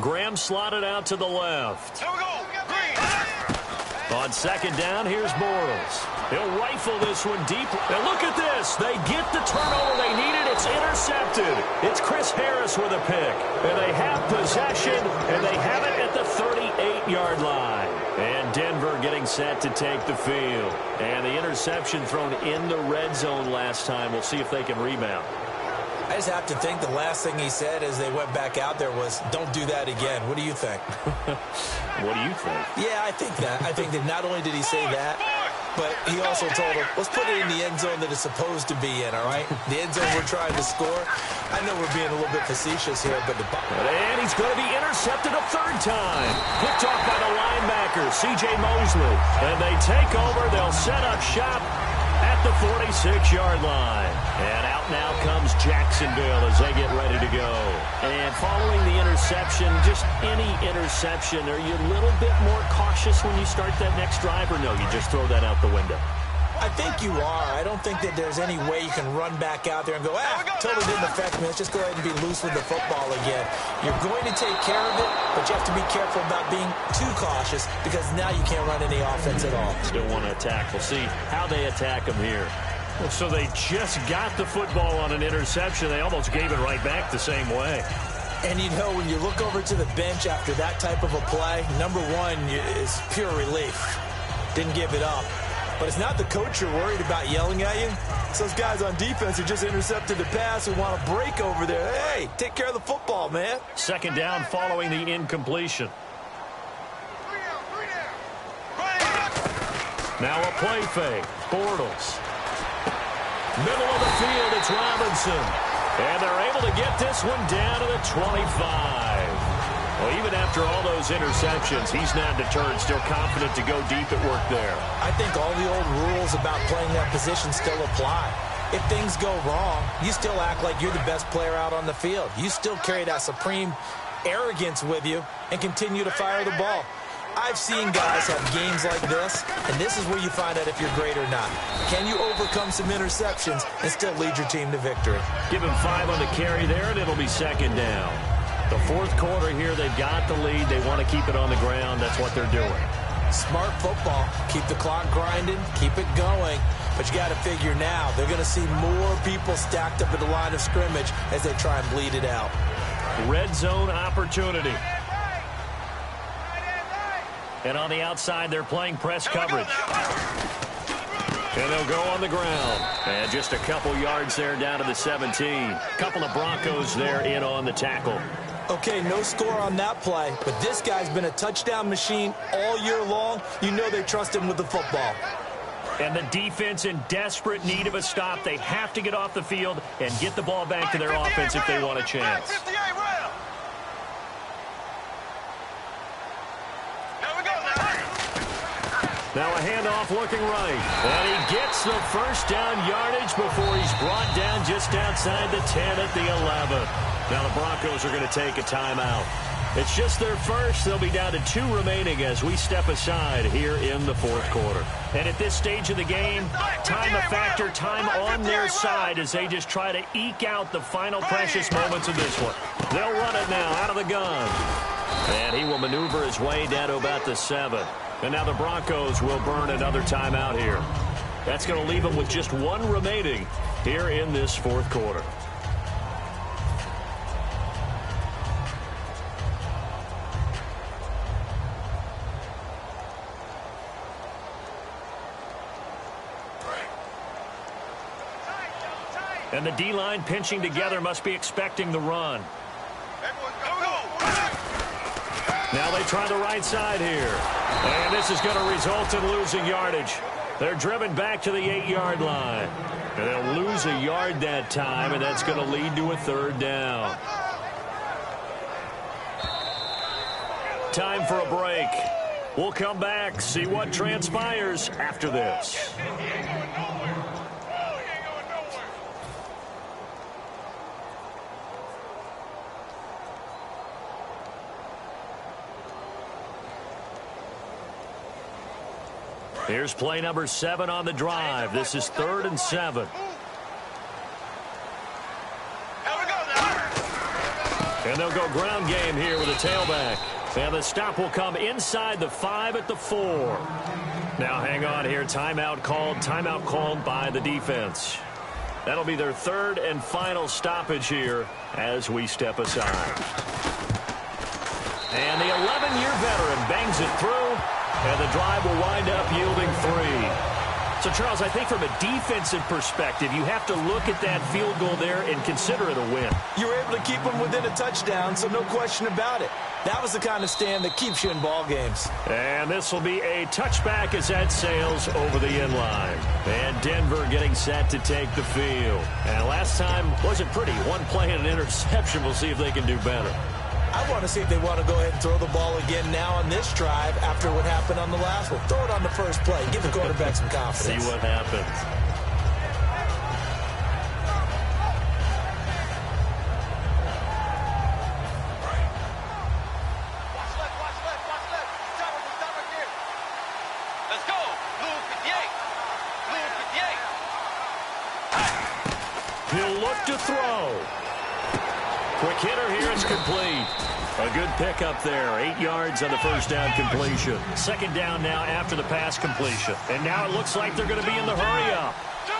Graham slotted out to the left. Here we go. Green. On second down, here's Bortles. He'll rifle this one deep. And look at this. They get the turnover they needed. It's intercepted. It's Chris Harris with a pick. And they have possession, and they have it at the 38-yard line. And Denver getting set to take the field. And the interception thrown in the red zone last time. We'll see if they can rebound. I just have to think the last thing he said as they went back out there was, don't do that again. What do you think? What do you think? Yeah, I think that. I think that not only did he say that, but he also told him, let's put it in the end zone that it's supposed to be in, all right? The end zone we're trying to score. I know we're being a little bit facetious here, but and he's going to be intercepted a third time. Picked off by the linebacker, C.J. Mosley. And they take over. They'll set up shop at the 46-yard line. And out now comes Jacksonville as they get ready to go. And following the interception, just any interception, are you a little bit more cautious when you start that next drive, or no, you just throw that out the window? I think you are. I don't think that there's any way you can run back out there and go, totally didn't affect me. Let's just go ahead and be loose with the football again. You're going to take care of it, but you have to be careful about being too cautious because now you can't run any offense at all. Still want to attack. We'll see how they attack them here. So they just got the football on an interception. They almost gave it right back the same way. And, you know, when you look over to the bench after that type of a play, number one is pure relief. Didn't give it up. But it's not the coach you're worried about yelling at you. It's those guys on defense who just intercepted the pass who want to break over there. Hey, take care of the football, man. Second down following the incompletion. Now a play fake. Bortles. Middle of the field, it's Robinson. And they're able to get this one down to the 25. Well, even after all those interceptions, he's not deterred, still confident to go deep at work there. I think all the old rules about playing that position still apply. If things go wrong, you still act like you're the best player out on the field. You still carry that supreme arrogance with you and continue to fire the ball. I've seen guys have games like this, and this is where you find out if you're great or not. Can you overcome some interceptions and still lead your team to victory? Give him 5 on the carry there, and it'll be second down. The fourth quarter here, they've got the lead. They want to keep it on the ground. That's what they're doing. Smart football. Keep the clock grinding. Keep it going. But you got to figure now, they're going to see more people stacked up at the line of scrimmage as they try and bleed it out. Red zone opportunity. And on the outside, they're playing press coverage. And they'll go on the ground. And just a couple yards there down to the 17. Couple of Broncos there in on the tackle. Okay, no score on that play, but this guy's been a touchdown machine all year long. You know they trust him with the football. And the defense in desperate need of a stop. They have to get off the field and get the ball back to their offense if they want a chance. Now a handoff looking right. And he gets the first down yardage before he's brought down just outside the 10 at the 11. Now the Broncos are going to take a timeout. It's just their first. They'll be down to 2 remaining as we step aside here in the fourth quarter. And at this stage of the game, time a factor, time on their side as they just try to eke out the final precious moments of this one. They'll run it now out of the gun. And he will maneuver his way down to about the 7. And now the Broncos will burn another timeout here. That's going to leave them with just 1 remaining here in this fourth quarter. And the D-line pinching together must be expecting the run. Now they try the right side here. And this is going to result in losing yardage. They're driven back to the 8-yard line. And they'll lose a yard that time, and that's going to lead to a 3rd down. Time for a break. We'll come back, see what transpires after this. Here's play number 7 on the drive. This is 3rd and 7. And they'll go ground game here with a tailback. And the stop will come inside the 5 at the 4. Now hang on here. Timeout called by the defense. That'll be their 3rd and final stoppage here as we step aside. And the 11-year veteran bangs it through. And the drive will wind up yielding 3. So, Charles, I think from a defensive perspective, you have to look at that field goal there and consider it a win. You were able to keep them within a touchdown, so no question about it. That was the kind of stand that keeps you in ball games. And this will be a touchback as that sails over the end line. And Denver getting set to take the field. And last time wasn't pretty. 1 play and an interception. We'll see if they can do better. I want to see if they want to go ahead and throw the ball again now on this drive after what happened on the last one. Throw it on the first play. Give the quarterback some confidence. See what happens. Let's go. Blue 58. He'll look to throw. Quick hitter here, it's complete. A good pickup there. 8 yards on the first down completion. 2nd down now after the pass completion. And now it looks like they're going to be in the hurry-up.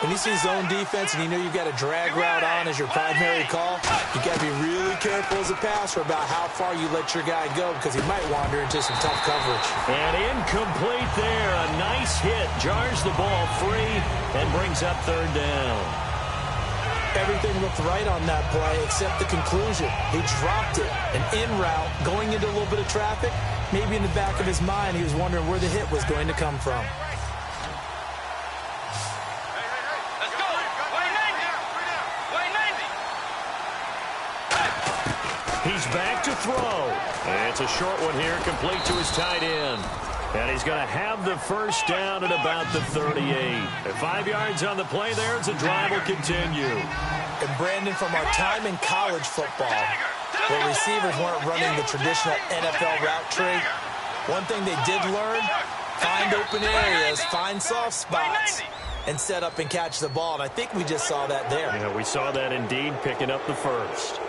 When you see zone defense and you know you've got a drag route on as your primary call, you got to be really careful as a passer about how far you let your guy go because he might wander into some tough coverage. And incomplete there. A nice hit. Jars the ball free and brings up 3rd down. Everything looked right on that play except the conclusion. He dropped it. An in route going into a little bit of traffic. Maybe in the back of his mind he was wondering where the hit was going to come from. Let's go. Way 90. Way 90. He's back to throw. And it's a short one here, complete to his tight end. And he's going to have the first down at about the 38. At 5 yards on the play there as the drive will continue. And Brandon, from our time in college football, where receivers weren't running the traditional NFL route tree, one thing they did learn, find open areas, find soft spots, and set up and catch the ball. And I think we just saw that there. Yeah, we saw that indeed, picking up the first.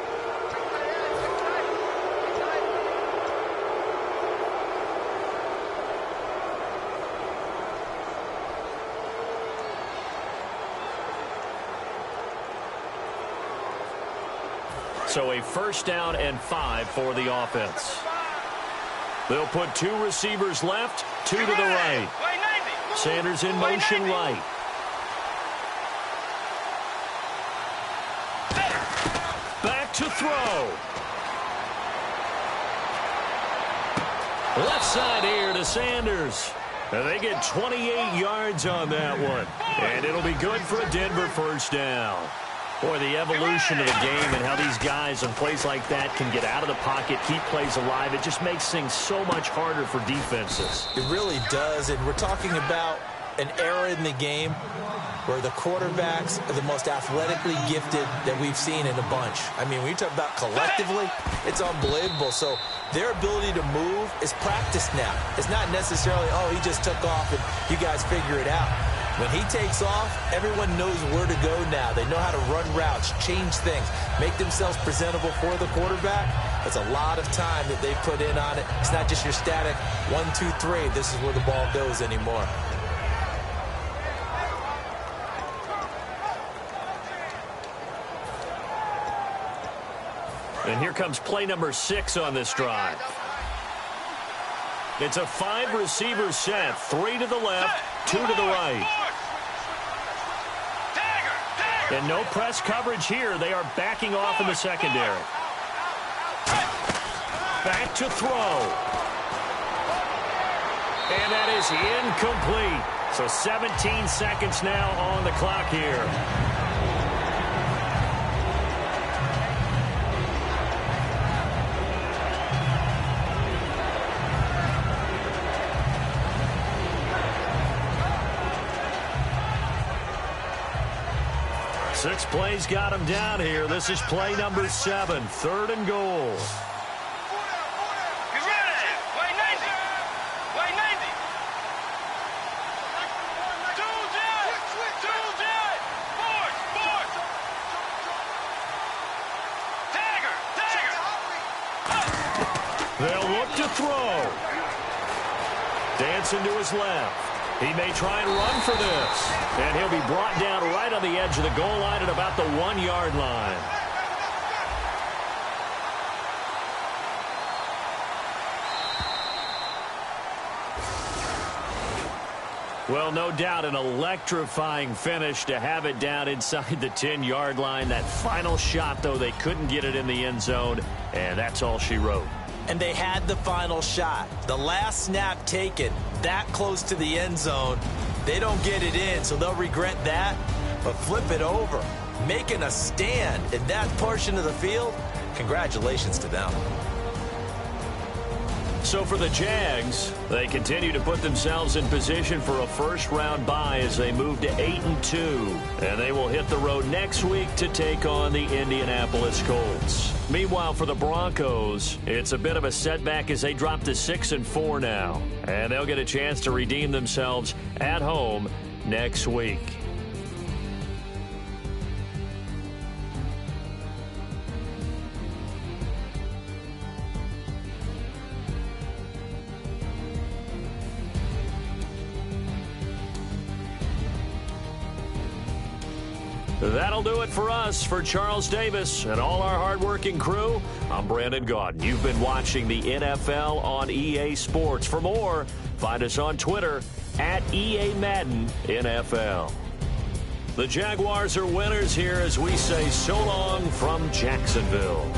So a first down and 5 for the offense. They'll put 2 receivers left, 2 to the right. Sanders in motion right. Back to throw. Left side here to Sanders. And they get 28 yards on that one. And it'll be good for a Denver first down. Boy, the evolution of the game and how these guys on plays like that can get out of the pocket, keep plays alive, it just makes things so much harder for defenses. It really does, and we're talking about an era in the game where the quarterbacks are the most athletically gifted that we've seen in a bunch. I mean, when you talk about collectively, it's unbelievable. So their ability to move is practiced now. It's not necessarily, oh, he just took off and you guys figure it out. When he takes off, everyone knows where to go now. They know how to run routes, change things, make themselves presentable for the quarterback. That's a lot of time that they put in on it. It's not just your static 1, 2, 3. This is where the ball goes anymore. And here comes play number 6 on this drive. It's a 5-receiver set, 3 to the left, 2 to the right. And no press coverage here. They are backing off in the secondary. Back to throw. And that is incomplete. So 17 seconds now on the clock here. Six plays got him down here. This is play number 7, 3rd and goal. Get ready. Way 90. Way 90. Force. Dagger. They'll look to throw. Dancing to his left. He may try and run for this. And he'll be brought down right on the edge of the goal line at about the 1-yard line. Well, no doubt an electrifying finish to have it down inside the 10-yard line. That final shot, though, they couldn't get it in the end zone, and that's all she wrote. And they had the final shot. The last snap taken that close to the end zone. They don't get it in, so they'll regret that. But flip it over, making a stand in that portion of the field, congratulations to them. So for the Jags, they continue to put themselves in position for a first-round bye as they move to 8-2. And they will hit the road next week to take on the Indianapolis Colts. Meanwhile, for the Broncos, it's a bit of a setback as they drop to 6-4 now. And they'll get a chance to redeem themselves at home next week. That'll do it for us. For Charles Davis and all our hardworking crew, I'm Brandon Gaudin. You've been watching the NFL on EA Sports. For more, find us on Twitter at EA Madden NFL. The Jaguars are winners here as we say so long from Jacksonville.